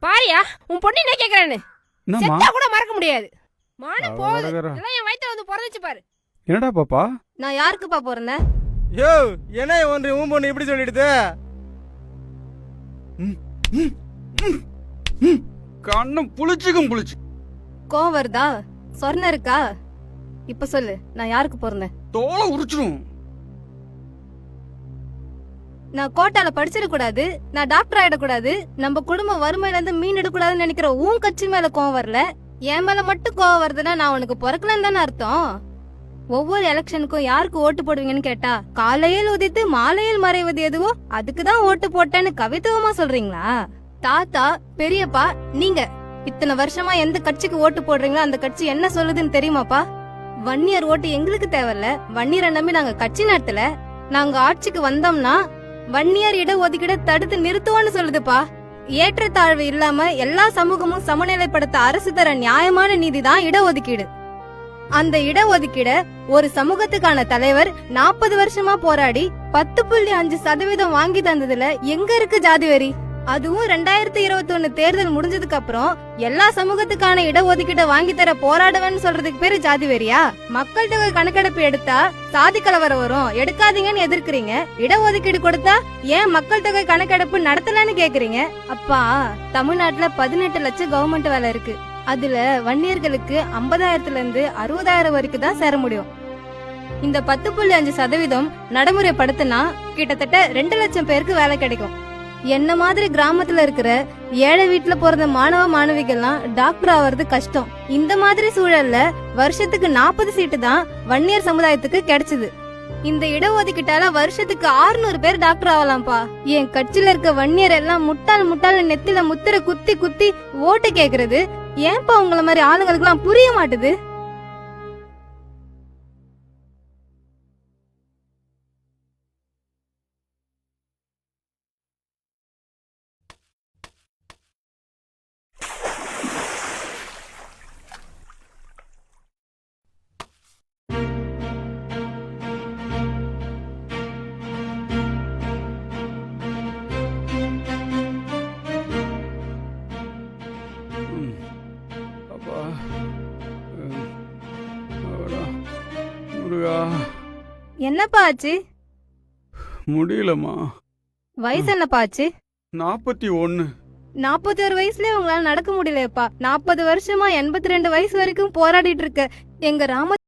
பாரியா உன் பொண்ணு என்ன கேக்குறான்னு செத்தா கூட மறக்க முடியாது. மானம் போகுது. இதெல்லாம் என் வயித்துல வந்து பிறந்துச்சு பாரு. என்னடா பாப்பா? நான் யாருக்குப்பா பிறந்தேன்? யோ என்ன ஒன்று உன் பொண்ணு இப்படி சொல்லிடுது? கண்ணும் புளிச்சுக்கும் புளிச்சு. கோவம் வருதா? சொர்ணம் இருக்கா? இப்ப சொல்லு, நான் யாருக்கு பிறந்தேன்? தோலை உரிச்சிடும். நான் கோட்டால படிச்சிடக்கூடாது, நான் டாக்டர் ஆயிடக்கூடாது, நம்ம குடும்பம் வறுமையில இருந்து மீன் எடுக்கூடாதுன்னு நினைக்கிற உன் கட்சி மேல கோவம் வரல, என் மேல மட்டும் கோவம் வருதுன்னா நான் உனக்கு பிறக்கலன்னு தானே அர்த்தம். ஒவ்வொரு எலெக்ஷனுக்கும் யாருக்கு ஓட்டு போடுவீங்கன்னு கேட்டா காலையில் உதித்து மாலையில் மறைவது எதுவோ அதுக்குதான் ஓட்டு போட்டேன்னு கவித்துவமா சொல்றீங்களா? தாத்தா பெரியப்பா நீங்க இத்தனை வருஷமா எந்த கட்சிக்கு ஓட்டு போடுறீங்களோ அந்த கட்சி என்ன சொல்லுதுன்னு தெரியுமாப்பா? வன்னியர் ஓட்டு எங்களுக்கு தேவையில்ல, வன்னியரை நம்பி நாங்க கட்சி நடத்தல, நாங்க ஆட்சிக்கு வந்தோம்னா வன்னியர் இட ஒதுக்கீட தடுத்து நிறுத்துவோன்னு சொல்லுதுப்பா. ஏற்றத்தாழ்வு இல்லாம எல்லா சமூகமும் சமநிலைப்படுத்த அரசு தர நியாயமான நீதிதான் இடஒதுக்கீடு. அந்த இடஒதுக்கீட ஒரு சமூகத்துக்கான தலைவர் 40 வருஷமா போராடி 10.5% வாங்கி தந்ததுல எங்க இருக்கு ஜாதி வரி? அதுவும் 2021 தேர்தல் முடிஞ்சதுக்கு அப்புறம் எல்லா சமூகத்துக்கான இடஒதுக்கீட வாங்கி தர போராடுவேன்னு சொல்றதுக்கு பேரு ஜாதி வெறியா? மக்கள் தொகை கணக்கெடுப்பு எடுத்தா சாதி கலவரம் வரும், எடுக்காதீங்கன்னு எதிர்க்கிறீங்க. இடஒதுக்கீடு கொடுத்தா ஏன் மக்கள் தொகை கணக்கெடுப்பு நடத்தலன்னு கேக்குறீங்க. அப்பா, தமிழ்நாட்டுல 18 லட்சம் கவர்மெண்ட் வேலை இருக்கு. அதுல வன்னியர்களுக்கு 50,000ல இருந்து 60,000 வரைக்கும் தான் சேர முடியும். இந்த 10.5% நடைமுறைப்படுத்தினா கிட்டத்தட்ட 2 லட்சம் பேருக்கு வேலை கிடைக்கும். என்ன மாதிரி கிராமத்துல இருக்கிற ஏழை வீட்டுல பிறந்த மாணவ மாணவிகள்லாம் டாக்டர் ஆவறது கஷ்டம். இந்த மாதிரி சூழல்ல வருஷத்துக்கு 40 சீட்டு தான் வன்னியர் சமுதாயத்துக்கு கிடைச்சது. இந்த இடஒதுக்கீட்டால வருஷத்துக்கு 600 பேர் டாக்டர் ஆகலாம்ப்பா. என் கட்சியில இருக்க வன்னியர் எல்லாம் முட்டாள் முட்டாள் நெத்தில முத்திர குத்தி குத்தி ஓட்டு கேக்குறது ஏன்பா உங்கள மாதிரி ஆளுங்களுக்கு எல்லாம் புரிய மாட்டுது? அப்பா, முருகா, என்னப்பா ஆச்சு? முடியலம்மா. வயசு என்னப்பா ஆச்சு? 41. 41 வயசுலயே உங்களால நடக்க முடியலப்பா. 40 வருஷமா 82 வயசு வரைக்கும் போராடிட்டு இருக்க எங்க ராம